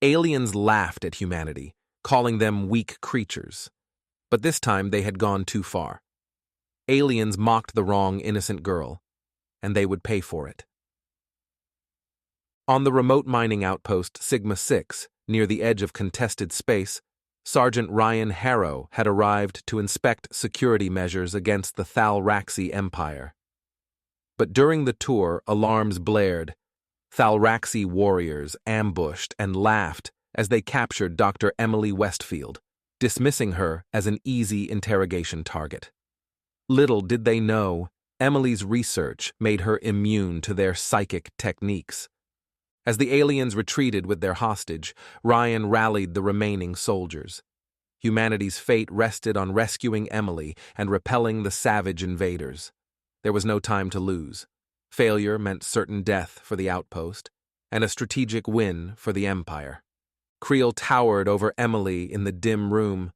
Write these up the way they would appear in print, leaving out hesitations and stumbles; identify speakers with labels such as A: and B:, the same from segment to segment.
A: Aliens laughed at humanity, calling them weak creatures. But this time they had gone too far. Aliens mocked the wrong innocent girl, and they would pay for it. On the remote mining outpost Sigma-6, near the edge of contested space, Sergeant Ryan Harrow had arrived to inspect security measures against the Thalraxi Empire. But during the tour, alarms blared. Thalraxi warriors ambushed and laughed as they captured Dr. Emily Westfield, dismissing her as an easy interrogation target. Little did they know, Emily's research made her immune to their psychic techniques. As the aliens retreated with their hostage, Ryan rallied the remaining soldiers. Humanity's fate rested on rescuing Emily and repelling the savage invaders. There was no time to lose. Failure meant certain death for the outpost, and a strategic win for the Empire. Creel towered over Emily in the dim room.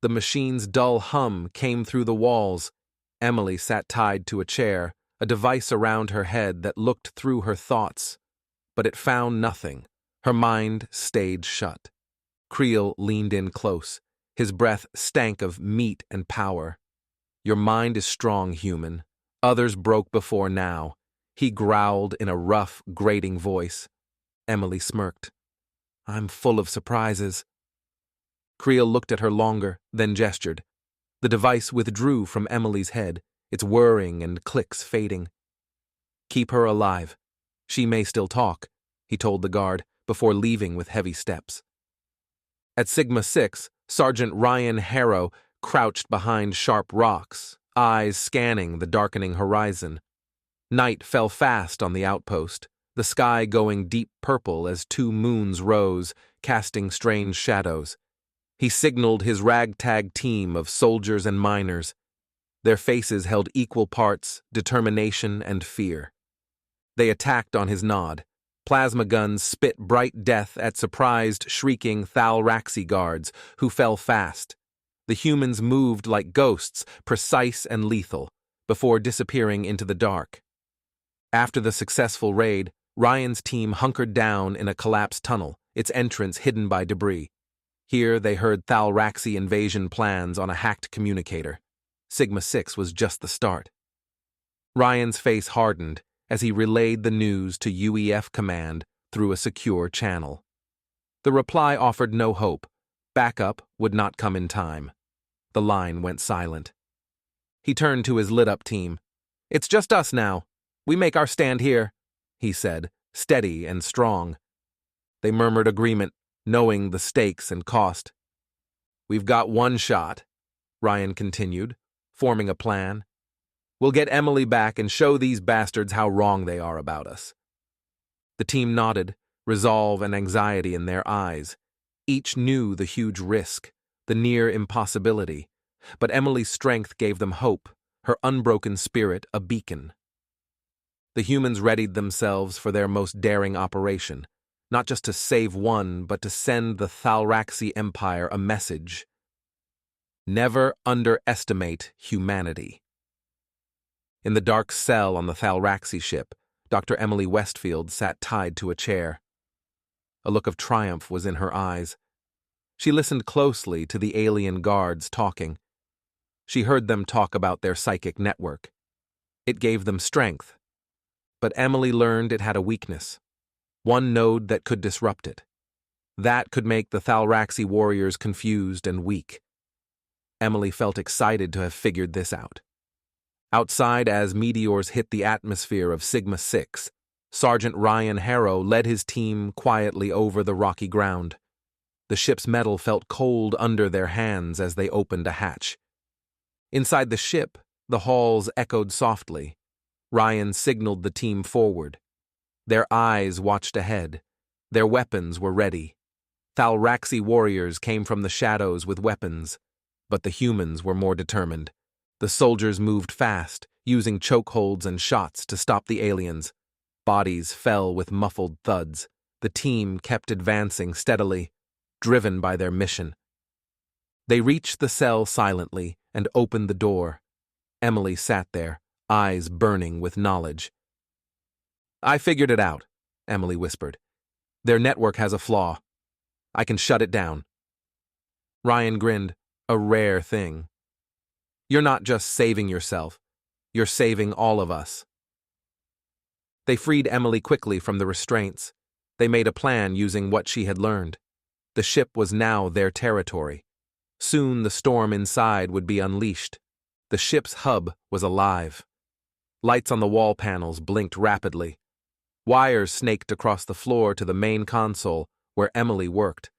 A: The machine's dull hum came through the walls. Emily sat tied to a chair, a device around her head that looked through her thoughts. But it found nothing. Her mind stayed shut. Creel leaned in close. His breath stank of meat and power. "Your mind is strong, human. Others broke before now," he growled in a rough, grating voice. Emily smirked. "I'm full of surprises." Creel looked at her longer, then gestured. The device withdrew from Emily's head, its whirring and clicks fading. "Keep her alive. She may still talk," he told the guard, before leaving with heavy steps. At Sigma-6, Sergeant Ryan Harrow crouched behind sharp rocks, eyes scanning the darkening horizon. Night fell fast on the outpost, the sky going deep purple as two moons rose, casting strange shadows. He signaled his ragtag team of soldiers and miners. Their faces held equal parts determination and fear. They attacked on his nod. Plasma guns spit bright death at surprised, shrieking Thalraxi guards, who fell fast. The humans moved like ghosts, precise and lethal, before disappearing into the dark. After the successful raid, Ryan's team hunkered down in a collapsed tunnel, its entrance hidden by debris. Here they heard Thalraxi invasion plans on a hacked communicator. Sigma-6 was just the start. Ryan's face hardened as he relayed the news to UEF command through a secure channel. The reply offered no hope. Backup would not come in time. The line went silent. He turned to his lit-up team. "It's just us now. We make our stand here," he said, steady and strong. They murmured agreement, knowing the stakes and cost. "We've got one shot," Ryan continued, forming a plan. "We'll get Emily back and show these bastards how wrong they are about us." The team nodded, resolve and anxiety in their eyes. Each knew the huge risk, the near impossibility, but Emily's strength gave them hope, her unbroken spirit a beacon. The humans readied themselves for their most daring operation, not just to save one, but to send the Thalraxi Empire a message. Never underestimate humanity. In the dark cell on the Thalraxi ship, Dr. Emily Westfield sat tied to a chair. A look of triumph was in her eyes. She listened closely to the alien guards talking. She heard them talk about their psychic network. It gave them strength. But Emily learned it had a weakness, one node that could disrupt it. That could make the Thalraxi warriors confused and weak. Emily felt excited to have figured this out. Outside, as meteors hit the atmosphere of Sigma-6, Sergeant Ryan Harrow led his team quietly over the rocky ground. The ship's metal felt cold under their hands as they opened a hatch. Inside the ship, the halls echoed softly. Ryan signaled the team forward. Their eyes watched ahead. Their weapons were ready. Thalraxi warriors came from the shadows with weapons, but the humans were more determined. The soldiers moved fast, using chokeholds and shots to stop the aliens. Bodies fell with muffled thuds. The team kept advancing steadily, driven by their mission. They reached the cell silently and opened the door. Emily sat there, eyes burning with knowledge. "I figured it out," Emily whispered. "Their network has a flaw. I can shut it down. Ryan grinned. A rare thing. You're not just saving yourself. You're saving all of us. They freed Emily quickly from the restraints. They made a plan using what she had learned. The ship was now their territory. Soon the storm inside would be unleashed. The ship's hub was alive. Lights on the wall panels blinked rapidly. Wires snaked across the floor to the main console where Emily worked.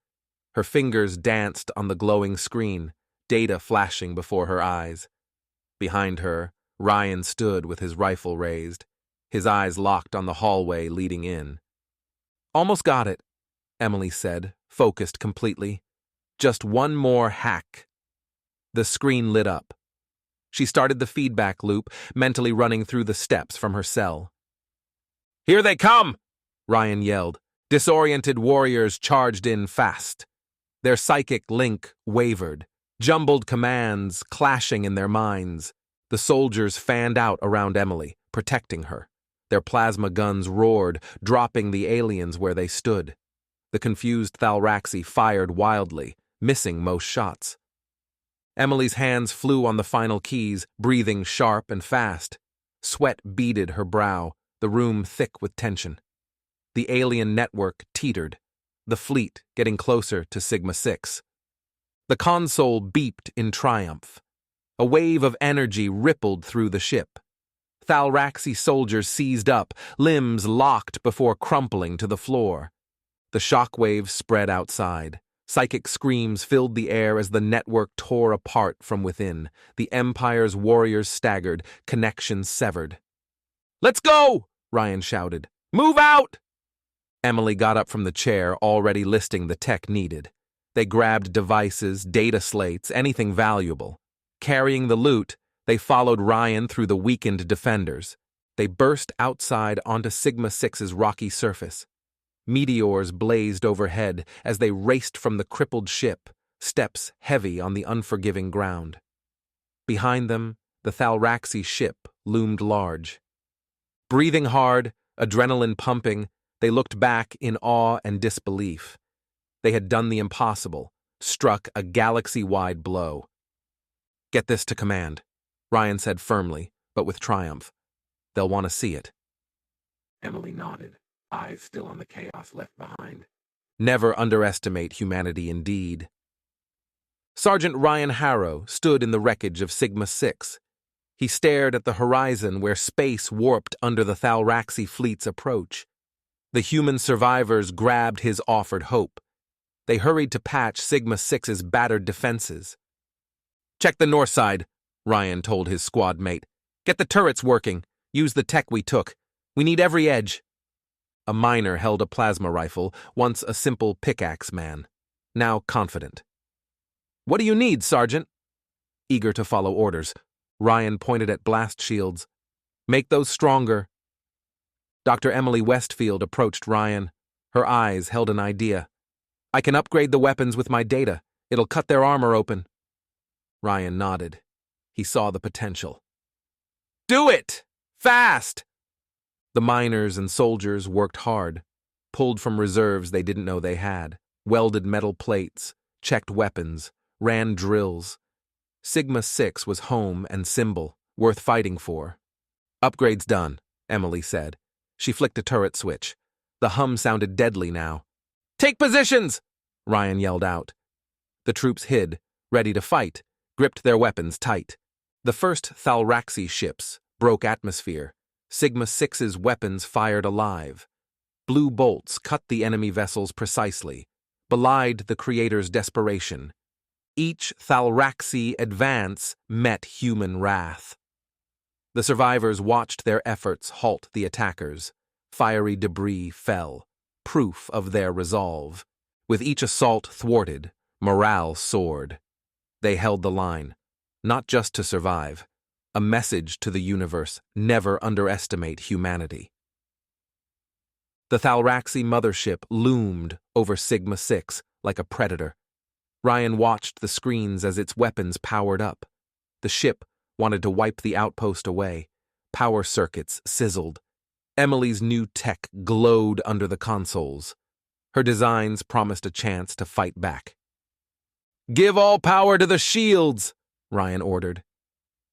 A: Her fingers danced on the glowing screen, data flashing before her eyes. Behind her, Ryan stood with his rifle raised, his eyes locked on the hallway leading in. Almost got it, Emily said, focused completely. Just one more hack. The screen lit up. She started the feedback loop, mentally running through the steps from her cell. Here they come! Ryan yelled. Disoriented warriors charged in fast. Their psychic link wavered, jumbled commands clashing in their minds. The soldiers fanned out around Emily, protecting her. Their plasma guns roared, dropping the aliens where they stood. The confused Thalraxi fired wildly, missing most shots. Emily's hands flew on the final keys, breathing sharp and fast. Sweat beaded her brow, the room thick with tension. The alien network teetered, the fleet getting closer to Sigma-6. The console beeped in triumph. A wave of energy rippled through the ship. Thalraxi soldiers seized up, limbs locked before crumpling to the floor. The shockwaves spread outside. Psychic screams filled the air as the network tore apart from within. The Empire's warriors staggered, connections severed. "Let's go!" Ryan shouted. "Move out!" Emily got up from the chair, already listing the tech needed. They grabbed devices, data slates, anything valuable. Carrying the loot, they followed Ryan through the weakened defenders. They burst outside onto Sigma-6's rocky surface. Meteors blazed overhead as they raced from the crippled ship, steps heavy on the unforgiving ground. Behind them, the Thalraxi ship loomed large. Breathing hard, adrenaline pumping, they looked back in awe and disbelief. They had done the impossible, struck a galaxy-wide blow. "Get this to command," Ryan said firmly, but with triumph. "They'll want to see it." Emily nodded, eyes still on the chaos left behind. Never underestimate humanity indeed. Sergeant Ryan Harrow stood in the wreckage of Sigma-6. He stared at the horizon where space warped under the Thalraxi fleet's approach. The human survivors grabbed his offered hope. They hurried to patch Sigma-6's battered defenses. "Check the north side," Ryan told his squad mate. "Get the turrets working. Use the tech we took. We need every edge." A miner held a plasma rifle, once a simple pickaxe man, now confident. "What do you need, Sergeant?" Eager to follow orders, Ryan pointed at blast shields. "Make those stronger." Dr. Emily Westfield approached Ryan. Her eyes held an idea. "I can upgrade the weapons with my data. It'll cut their armor open." Ryan nodded. He saw the potential. "Do it! Fast!" The miners and soldiers worked hard, pulled from reserves they didn't know they had, welded metal plates, checked weapons, ran drills. Sigma-6 was home and symbol, worth fighting for. "Upgrade's done," Emily said. She flicked a turret switch. The hum sounded deadly now. "Take positions!" Ryan yelled out. The troops hid, ready to fight, gripped their weapons tight. The first Thalraxi ships broke atmosphere. Sigma-6's weapons fired alive. Blue bolts cut the enemy vessels precisely, belied the creator's desperation. Each Thalraxi advance met human wrath. The survivors watched their efforts halt the attackers. Fiery debris fell, proof of their resolve. With each assault thwarted, morale soared. They held the line, not just to survive. A message to the universe: never underestimate humanity. The Thalraxi mothership loomed over Sigma-6 like a predator. Ryan watched the screens as its weapons powered up. The ship wanted to wipe the outpost away. Power circuits sizzled. Emily's new tech glowed under the consoles. Her designs promised a chance to fight back. "Give all power to the shields!" Ryan ordered.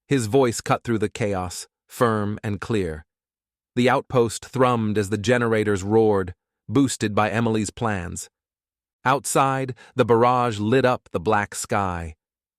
A: His voice cut through the chaos, firm and clear. The outpost thrummed as the generators roared, boosted by Emily's plans. Outside, the barrage lit up the black sky.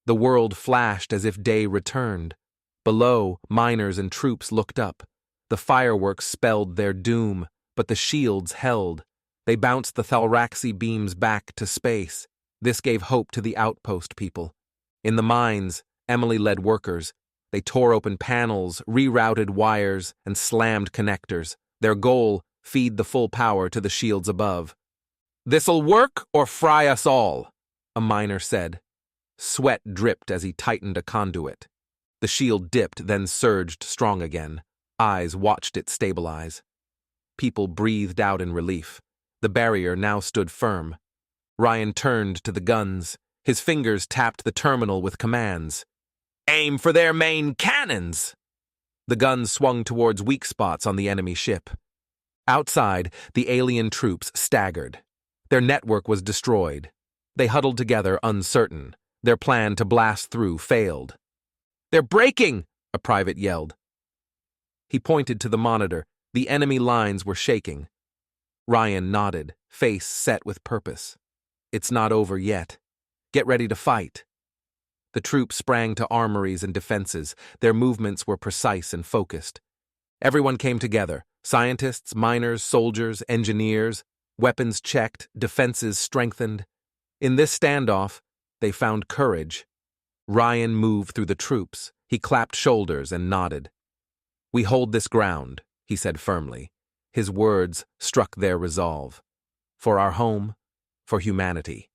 A: The world flashed as if day returned. Below, miners and troops looked up. The fireworks spelled their doom, but the shields held. They bounced the Thalraxi beams back to space. This gave hope to the outpost people. In the mines, Emily led workers. They tore open panels, rerouted wires, and slammed connectors. Their goal, feed the full power to the shields above. "This'll work or fry us all," a miner said. Sweat dripped as he tightened a conduit. The shield dipped, then surged strong again. Eyes watched it stabilize. People breathed out in relief. The barrier now stood firm. Ryan turned to the guns. His fingers tapped the terminal with commands. "Aim for their main cannons!" The guns swung towards weak spots on the enemy ship. Outside, the alien troops staggered. Their network was destroyed. They huddled together, uncertain. Their plan to blast through failed. "They're breaking!" a private yelled. He pointed to the monitor. The enemy lines were shaking. Ryan nodded, face set with purpose. "It's not over yet. Get ready to fight." The troops sprang to armories and defenses. Their movements were precise and focused. Everyone came together. Scientists, miners, soldiers, engineers. Weapons checked, defenses strengthened. In this standoff, they found courage. Ryan moved through the troops. He clapped shoulders and nodded. "We hold this ground," he said firmly. His words struck their resolve. "For our home, for humanity."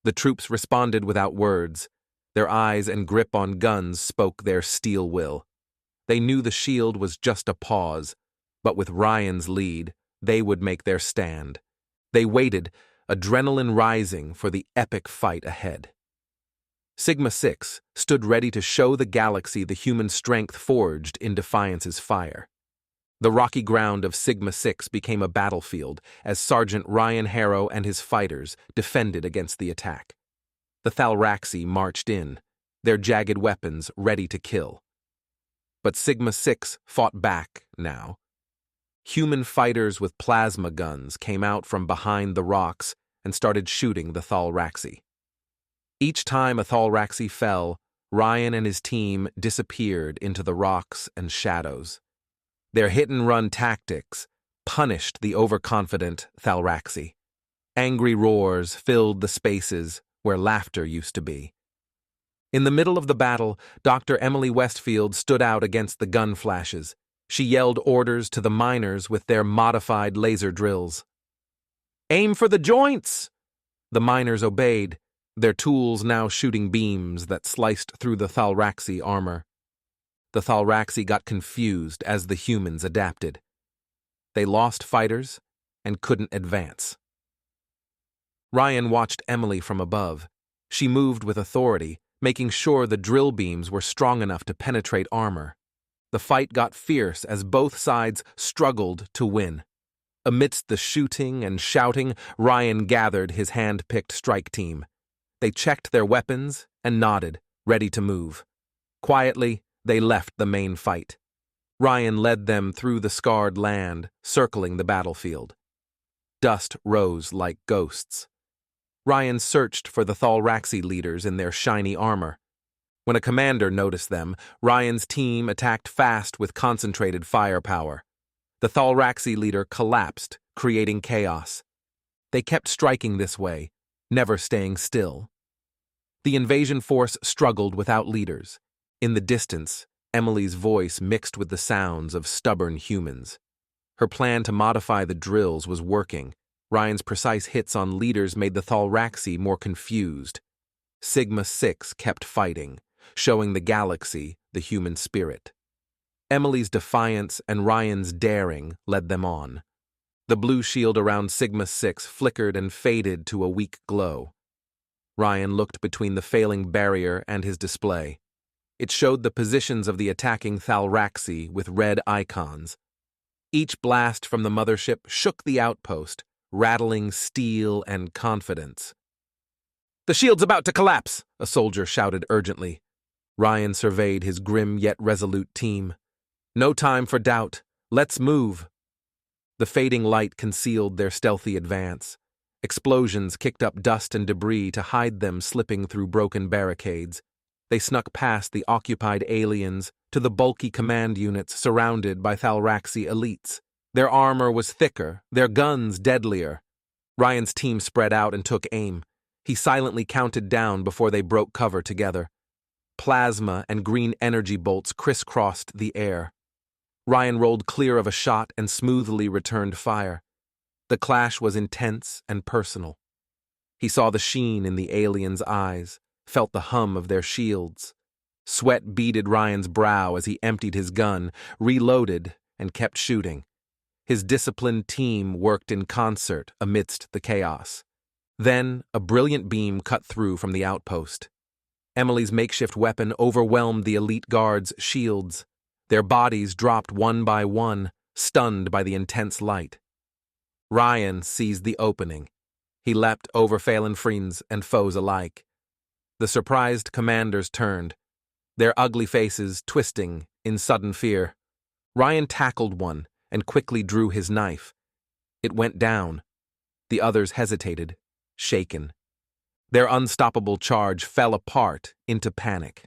A: The troops responded without words. Their eyes and grip on guns spoke their steel will. They knew the shield was just a pause, but with Ryan's lead, they would make their stand. They waited, adrenaline rising for the epic fight ahead. Sigma-6 stood ready to show the galaxy the human strength forged in Defiance's fire. The rocky ground of Sigma-6 became a battlefield as Sergeant Ryan Harrow and his fighters defended against the attack. The Thalraxi marched in, their jagged weapons ready to kill. But Sigma-6 fought back now. Human fighters with plasma guns came out from behind the rocks and started shooting the Thalraxi. Each time a Thalraxi fell, Ryan and his team disappeared into the rocks and shadows. Their hit-and-run tactics punished the overconfident Thalraxi. Angry roars filled the spaces where laughter used to be. In the middle of the battle, Dr. Emily Westfield stood out against the gun flashes. She yelled orders to the miners with their modified laser drills. "Aim for the joints!" The miners obeyed, their tools now shooting beams that sliced through the Thalraxi armor. The Thalraxi got confused as the humans adapted. They lost fighters and couldn't advance. Ryan watched Emily from above. She moved with authority, making sure the drill beams were strong enough to penetrate armor. The fight got fierce as both sides struggled to win. Amidst the shooting and shouting, Ryan gathered his hand-picked strike team. They checked their weapons and nodded, ready to move. Quietly, they left the main fight. Ryan led them through the scarred land, circling the battlefield. Dust rose like ghosts. Ryan searched for the Thalraxi leaders in their shiny armor. When a commander noticed them, Ryan's team attacked fast with concentrated firepower. The Thalraxi leader collapsed, creating chaos. They kept striking this way, never staying still. The invasion force struggled without leaders. In the distance, Emily's voice mixed with the sounds of stubborn humans. Her plan to modify the drills was working. Ryan's precise hits on leaders made the Thalraxi more confused. Sigma-6 kept fighting, showing the galaxy the human spirit. Emily's defiance and Ryan's daring led them on. The blue shield around Sigma-6 flickered and faded to a weak glow. Ryan looked between the failing barrier and his display. It showed the positions of the attacking Thalraxi with red icons. Each blast from the mothership shook the outpost, rattling steel and confidence. "The shield's about to collapse," a soldier shouted urgently. Ryan surveyed his grim yet resolute team. "No time for doubt. Let's move." The fading light concealed their stealthy advance. Explosions kicked up dust and debris to hide them slipping through broken barricades. They snuck past the occupied aliens to the bulky command units surrounded by Thalraxi elites. Their armor was thicker, their guns deadlier. Ryan's team spread out and took aim. He silently counted down before they broke cover together. Plasma and green energy bolts crisscrossed the air. Ryan rolled clear of a shot and smoothly returned fire. The clash was intense and personal. He saw the sheen in the aliens' eyes, felt the hum of their shields. Sweat beaded Ryan's brow as he emptied his gun, reloaded, and kept shooting. His disciplined team worked in concert amidst the chaos. Then, a brilliant beam cut through from the outpost. Emily's makeshift weapon overwhelmed the elite guards' shields. Their bodies dropped one by one, stunned by the intense light. Ryan seized the opening. He leapt over Phelan friends and foes alike. The surprised commanders turned, their ugly faces twisting in sudden fear. Ryan tackled one and quickly drew his knife. It went down. The others hesitated, shaken. Their unstoppable charge fell apart into panic.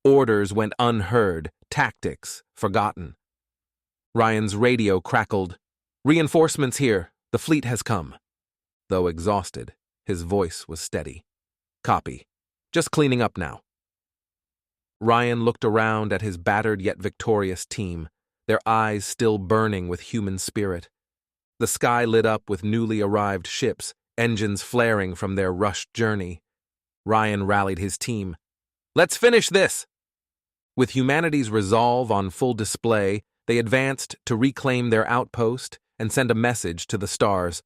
A: Orders went unheard, tactics forgotten. Ryan's radio crackled. "Reinforcements here. The fleet has come." Though exhausted, his voice was steady. "Copy. Just cleaning up now." Ryan looked around at his battered yet victorious team, their eyes still burning with human spirit. The sky lit up with newly arrived ships, engines flaring from their rushed journey. Ryan rallied his team. "Let's finish this!" With humanity's resolve on full display, they advanced to reclaim their outpost and send a message to the stars.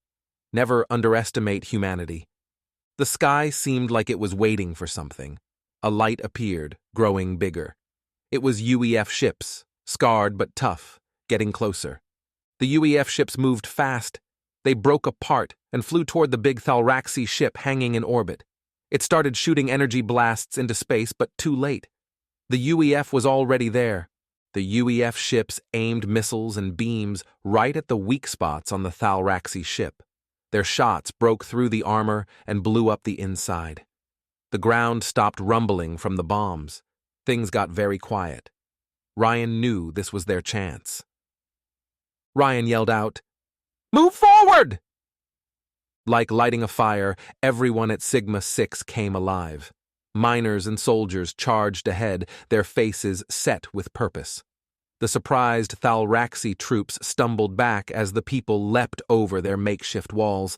A: Never underestimate humanity. The sky seemed like it was waiting for something. A light appeared, growing bigger. It was UEF ships, scarred but tough, getting closer. The UEF ships moved fast. They broke apart and flew toward the big Thalraxi ship hanging in orbit. It started shooting energy blasts into space, but too late. The UEF was already there. The UEF ships aimed missiles and beams right at the weak spots on the Thalraxi ship. Their shots broke through the armor and blew up the inside. The ground stopped rumbling from the bombs. Things got very quiet. Ryan knew this was their chance. Ryan yelled out, "Move forward!" Like lighting a fire, everyone at Sigma 6 came alive. Miners and soldiers charged ahead, their faces set with purpose. The surprised Thalraxi troops stumbled back as the people leapt over their makeshift walls.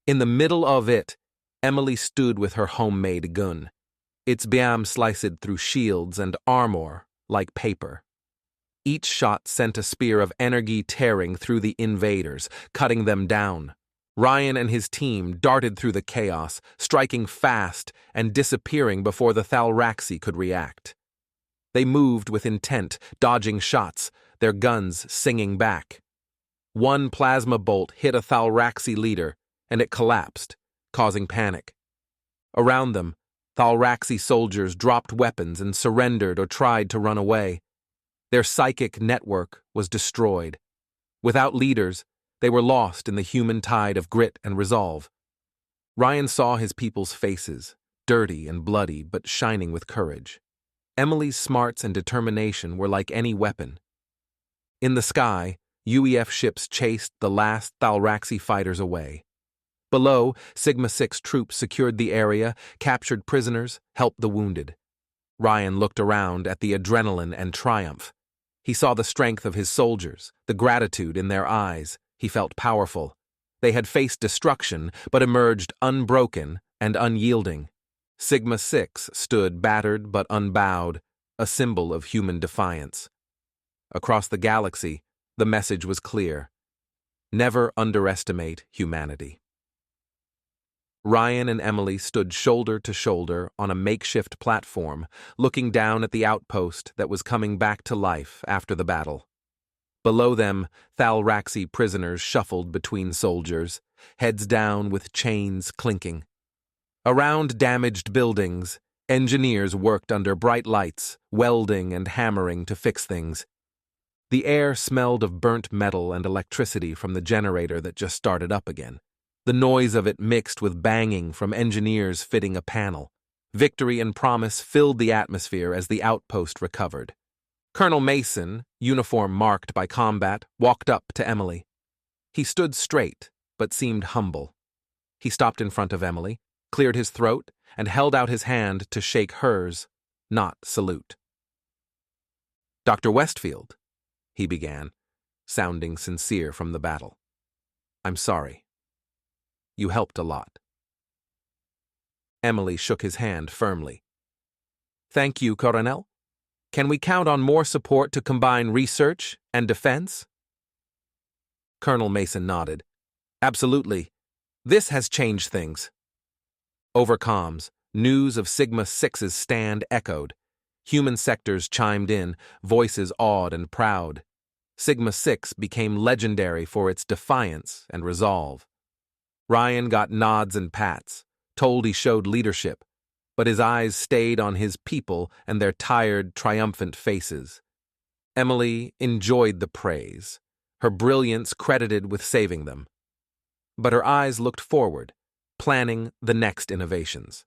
A: In the middle of it, Emily stood with her homemade gun. Its beam sliced through shields and armor like paper. Each shot sent a spear of energy tearing through the invaders, cutting them down. Ryan and his team darted through the chaos, striking fast and disappearing before the Thalraxi could react. They moved with intent, dodging shots, their guns singing back. One plasma bolt hit a Thalraxi leader, and it collapsed, causing panic. Around them, Thalraxi soldiers dropped weapons and surrendered or tried to run away. Their psychic network was destroyed. Without leaders, they were lost in the human tide of grit and resolve. Ryan saw his people's faces, dirty and bloody but shining with courage. Emily's smarts and determination were like any weapon. In the sky, UEF ships chased the last Thalraxi fighters away. Below, Sigma 6 troops secured the area, captured prisoners, helped the wounded. Ryan looked around at the adrenaline and triumph. He saw the strength of his soldiers, the gratitude in their eyes. He felt powerful. They had faced destruction, but emerged unbroken and unyielding. Sigma 6 stood battered but unbowed, a symbol of human defiance. Across the galaxy, the message was clear. Never underestimate humanity. Ryan and Emily stood shoulder to shoulder on a makeshift platform, looking down at the outpost that was coming back to life after the battle. Below them, Thalraxi prisoners shuffled between soldiers, heads down with chains clinking. Around damaged buildings, engineers worked under bright lights, welding and hammering to fix things. The air smelled of burnt metal and electricity from the generator that just started up again. The noise of it mixed with banging from engineers fitting a panel. Victory and promise filled the atmosphere as the outpost recovered. Colonel Mason, uniform marked by combat, walked up to Emily. He stood straight, but seemed humble. He stopped in front of Emily, cleared his throat, and held out his hand to shake hers, not salute. "Dr. Westfield," he began, sounding sincere from the battle. "I'm sorry. You helped a lot." Emily shook his hand firmly. "Thank you, Colonel. Can we count on more support to combine research and defense?" Colonel Mason nodded. "Absolutely. This has changed things." Over comms, news of Sigma 6's stand echoed. Human sectors chimed in, voices awed and proud. Sigma 6 became legendary for its defiance and resolve. Ryan got nods and pats, told he showed leadership, but his eyes stayed on his people and their tired, triumphant faces. Emily enjoyed the praise, her brilliance credited with saving them. But her eyes looked forward, planning the next innovations.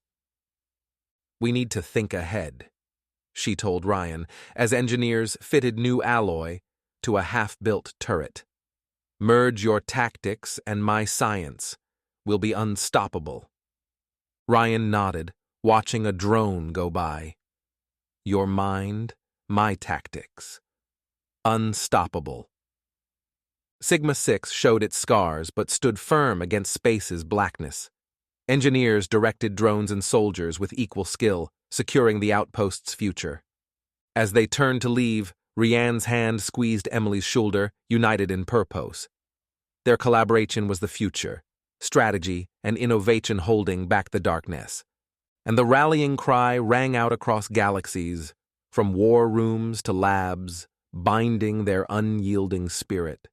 A: "We need to think ahead," she told Ryan, as engineers fitted new alloy to a half-built turret. "Merge your tactics and my science. We'll be unstoppable." Ryan nodded, watching a drone go by. "Your mind, my tactics. Unstoppable." Sigma 6 showed its scars but stood firm against space's blackness. Engineers directed drones and soldiers with equal skill, securing the outpost's future. As they turned to leave, Rianne's hand squeezed Emily's shoulder, united in purpose. Their collaboration was the future, strategy and innovation holding back the darkness. And the rallying cry rang out across galaxies, from war rooms to labs, binding their unyielding spirit.